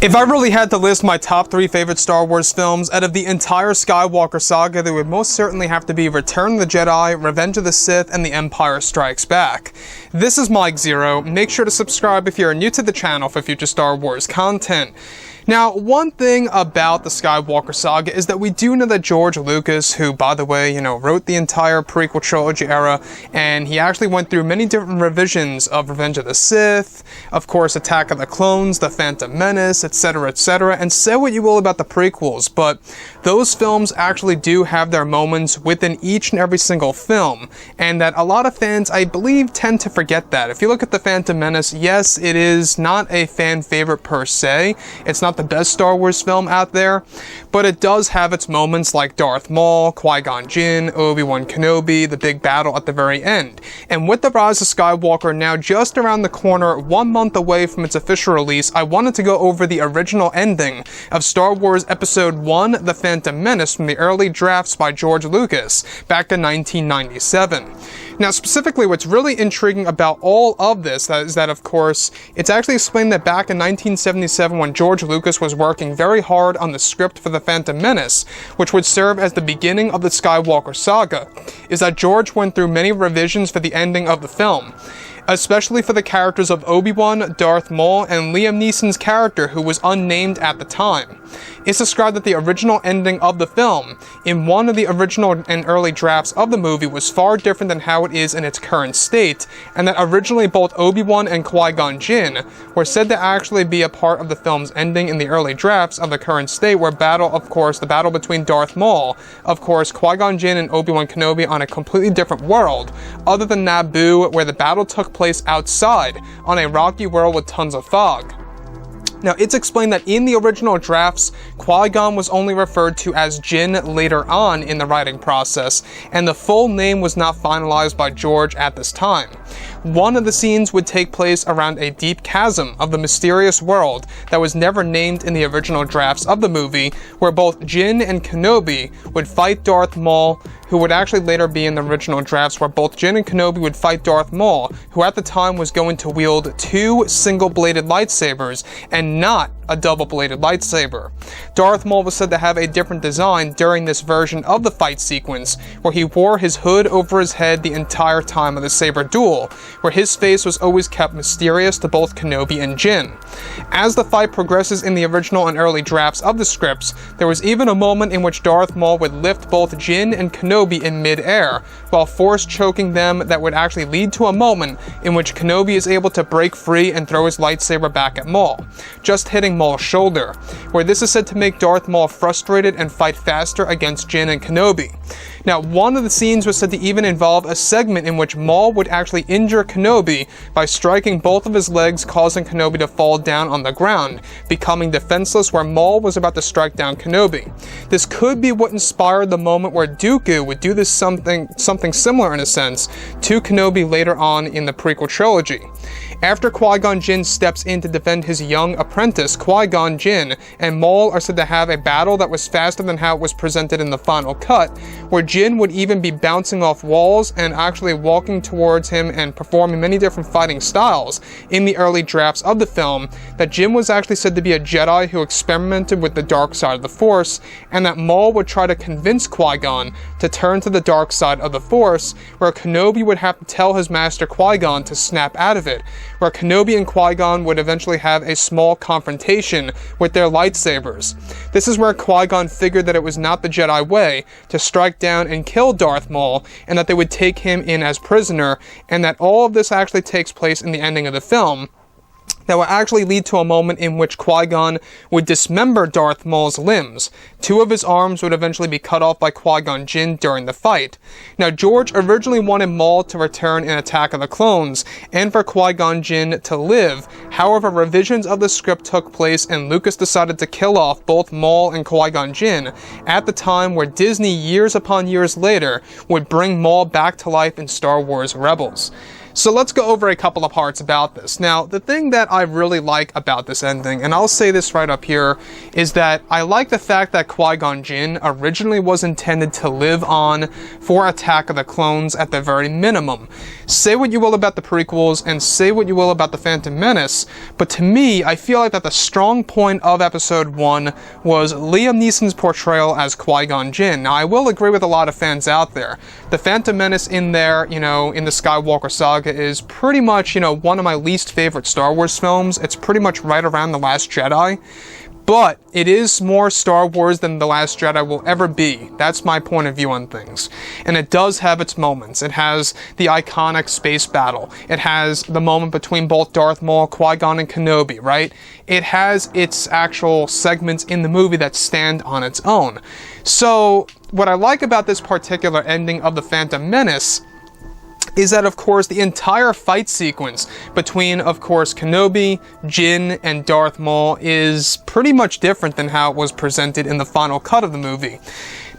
If I really had to list my top 3 favorite Star Wars films out of the entire Skywalker saga, they would most certainly have to be Return of the Jedi, Revenge of the Sith, and The Empire Strikes Back. This is Mike Zero. Make sure to subscribe if you're new to the channel for future Star Wars content. Now, one thing about the Skywalker saga is that we do know that George Lucas, who, by the way, wrote the entire prequel trilogy era, and he actually went through many different revisions of Revenge of the Sith, of course, Attack of the Clones, The Phantom Menace, etc., and say what you will about the prequels, but those films actually do have their moments within each and every single film, and that a lot of fans, I believe, tend to forget that. If you look at The Phantom Menace, yes, it is not a fan favorite per se. It's not the best Star Wars film out there, but it does have its moments like Darth Maul, Qui-Gon Jinn, Obi-Wan Kenobi, the big battle at the very end. And with The Rise of Skywalker now just around the corner, 1 month away from its official release, I wanted to go over the original ending of Star Wars Episode 1, The Phantom Menace, from the early drafts by George Lucas back in 1997. Now, specifically, what's really intriguing about all of this is that, of course, it's actually explained that back in 1977, when George Lucas was working very hard on the script for The Phantom Menace, which would serve as the beginning of the Skywalker saga, is that George went through many revisions for the ending of the film, especially for the characters of Obi-Wan, Darth Maul, and Liam Neeson's character, who was unnamed at the time. It's described that the original ending of the film, in one of the original and early drafts of the movie, was far different than how it is in its current state, and that originally both Obi-Wan and Qui-Gon Jinn were said to actually be a part of the film's ending in the early drafts of the current state, where the battle between Darth Maul, of course, Qui-Gon Jinn and Obi-Wan Kenobi on a completely different world, other than Naboo, where the battle took place outside, on a rocky world with tons of fog. Now, it's explained that in the original drafts, Qui-Gon was only referred to as Jinn later on in the writing process, and the full name was not finalized by George at this time. One of the scenes would take place around a deep chasm of the mysterious world that was never named in the original drafts of the movie, where both Jinn and Kenobi would fight Darth Maul, who would actually later be in the original drafts, where both Jinn and Kenobi would fight Darth Maul, who at the time was going to wield 2 single-bladed lightsabers and not a double-bladed lightsaber. Darth Maul was said to have a different design during this version of the fight sequence, where he wore his hood over his head the entire time of the saber duel, where his face was always kept mysterious to both Kenobi and Jinn. As the fight progresses in the original and early drafts of the scripts, there was even a moment in which Darth Maul would lift both Jinn and Kenobi in mid-air, while force choking them, that would actually lead to a moment in which Kenobi is able to break free and throw his lightsaber back at Maul, just hitting Maul's shoulder, where this is said to make Darth Maul frustrated and fight faster against Jinn and Kenobi. Now, one of the scenes was said to even involve a segment in which Maul would actually injure Kenobi by striking both of his legs, causing Kenobi to fall down on the ground, becoming defenseless where Maul was about to strike down Kenobi. This could be what inspired the moment where Dooku would do this something similar in a sense to Kenobi later on in the prequel trilogy. After Qui-Gon Jinn steps in to defend his young apprentice, Qui-Gon Jinn and Maul are said to have a battle that was faster than how it was presented in the final cut, where Jinn would even be bouncing off walls and actually walking towards him and performing many different fighting styles in the early drafts of the film, that Jinn was actually said to be a Jedi who experimented with the dark side of the Force, and that Maul would try to convince Qui-Gon to turn to the dark side of the Force, where Kenobi would have to tell his master Qui-Gon to snap out of it, where Kenobi and Qui-Gon would eventually have a small confrontation with their lightsabers. This is where Qui-Gon figured that it was not the Jedi way to strike down and kill Darth Maul, and that they would take him in as prisoner, and that all of this actually takes place in the ending of the film, that will actually lead to a moment in which Qui-Gon would dismember Darth Maul's limbs. 2 of his arms would eventually be cut off by Qui-Gon Jinn during the fight. Now, George originally wanted Maul to return in Attack of the Clones, and for Qui-Gon Jinn to live. However, revisions of the script took place, and Lucas decided to kill off both Maul and Qui-Gon Jinn at the time where Disney, years upon years later, would bring Maul back to life in Star Wars Rebels. So let's go over a couple of parts about this. Now, the thing that I really like about this ending, and I'll say this right up here, is that I like the fact that Qui-Gon Jinn originally was intended to live on for Attack of the Clones at the very minimum. Say what you will about the prequels, and say what you will about the Phantom Menace, but to me, I feel like that the strong point of Episode 1 was Liam Neeson's portrayal as Qui-Gon Jinn. Now, I will agree with a lot of fans out there. The Phantom Menace in there, in the Skywalker saga, is pretty much, one of my least favorite Star Wars films. It's pretty much right around The Last Jedi. But it is more Star Wars than The Last Jedi will ever be. That's my point of view on things. And it does have its moments. It has the iconic space battle. It has the moment between both Darth Maul, Qui-Gon, and Kenobi, right? It has its actual segments in the movie that stand on its own. So, what I like about this particular ending of The Phantom Menace is that, of course, the entire fight sequence between, of course, Kenobi, Jinn, and Darth Maul is pretty much different than how it was presented in the final cut of the movie.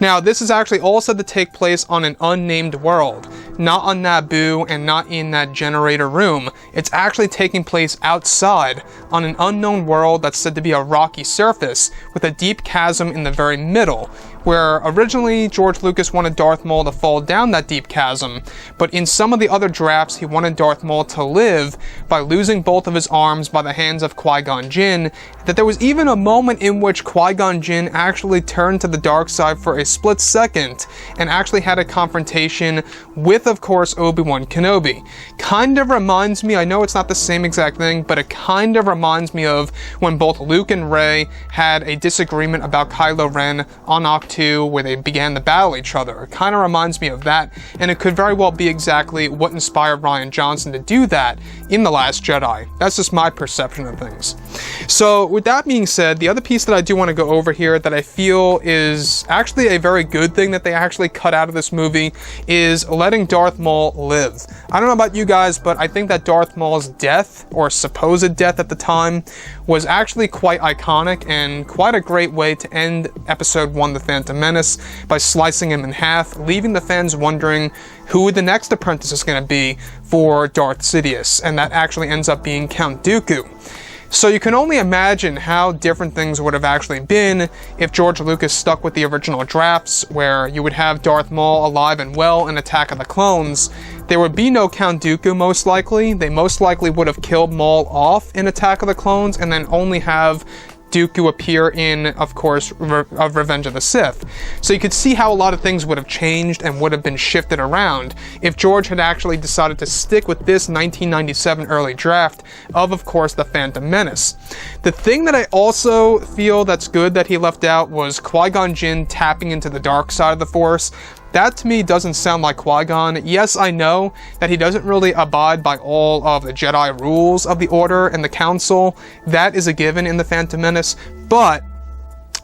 Now, this is actually all said to take place on an unnamed world, not on Naboo and not in that generator room. It's actually taking place outside on an unknown world that's said to be a rocky surface with a deep chasm in the very middle, where originally George Lucas wanted Darth Maul to fall down that deep chasm, but in some of the other drafts he wanted Darth Maul to live by losing both of his arms by the hands of Qui-Gon Jinn, that there was even a moment in which Qui-Gon Jinn actually turned to the dark side for a split second and actually had a confrontation with, of course, Obi-Wan Kenobi. Kind of reminds me, I know it's not the same exact thing, but it kind of reminds me of when both Luke and Rey had a disagreement about Kylo Ren on Octo 2, where they began to battle each other. It kind of reminds me of that, and it could very well be exactly what inspired Rian Johnson to do that in The Last Jedi. That's just my perception of things. So, with that being said, the other piece that I do want to go over here that I feel is actually a very good thing that they actually cut out of this movie is letting Darth Maul live. I don't know about you guys, but I think that Darth Maul's death, or supposed death at the time, was actually quite iconic and quite a great way to end Episode 1, The Phantom Menace, by slicing him in half, leaving the fans wondering who the next apprentice is going to be for Darth Sidious, and that actually ends up being Count Dooku. So you can only imagine how different things would have actually been if George Lucas stuck with the original drafts, where you would have Darth Maul alive and well in Attack of the Clones. There would be no Count Dooku, most likely. They most likely would have killed Maul off in Attack of the Clones, and then only have Dooku appear in, of course, Revenge of the Sith. So you could see how a lot of things would have changed and would have been shifted around if George had actually decided to stick with this 1997 early draft of course, The Phantom Menace. The thing that I also feel that's good that he left out was Qui-Gon Jinn tapping into the dark side of the Force. That to me doesn't sound like Qui-Gon. Yes, I know that he doesn't really abide by all of the Jedi rules of the Order and the Council. That is a given in The Phantom Menace, but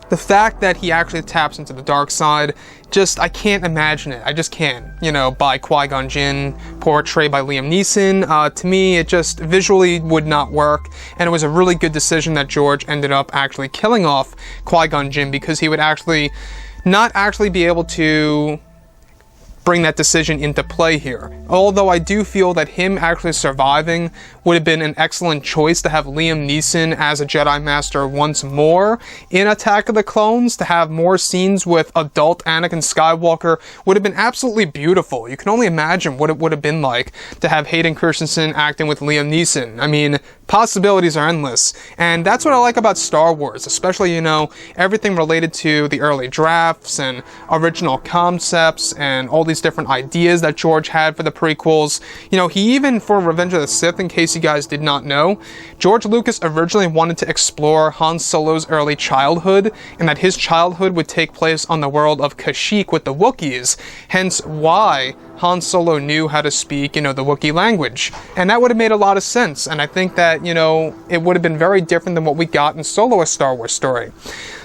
the fact that he actually taps into the dark side, I can't imagine it. I just can't. By Qui-Gon Jinn, portrayed by Liam Neeson, to me, it just visually would not work, and it was a really good decision that George ended up actually killing off Qui-Gon Jinn, because he would actually not actually be able to bring that decision into play here. Although I do feel that him actually surviving would have been an excellent choice to have Liam Neeson as a Jedi Master once more in Attack of the Clones, to have more scenes with adult Anakin Skywalker would have been absolutely beautiful. You can only imagine what it would have been like to have Hayden Christensen acting with Liam Neeson. I mean, possibilities are endless. And that's what I like about Star Wars, especially, everything related to the early drafts and original concepts and all these different ideas that George had for the prequels. He even, for Revenge of the Sith, in case you guys did not know, George Lucas originally wanted to explore Han Solo's early childhood, and that his childhood would take place on the world of Kashyyyk with the Wookiees, hence why Han Solo knew how to speak, the Wookiee language. And that would have made a lot of sense, and I think that, it would have been very different than what we got in Solo: A Star Wars Story.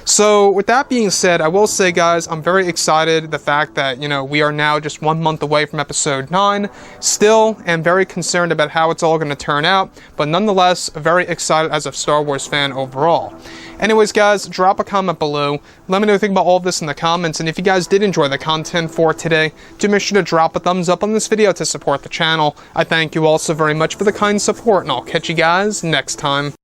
So with that being said, I will say, guys, I'm very excited the fact that, we are now just 1 month away from episode 9. Still am very concerned about how it's all going to turn out, but nonetheless, very excited as a Star Wars fan overall. Anyways, guys, drop a comment below. Let me know what you think about all of this in the comments, and if you guys did enjoy the content for today, do make sure to drop a thumbs up on this video to support the channel. I thank you all so very much for the kind support, and I'll catch you guys next time.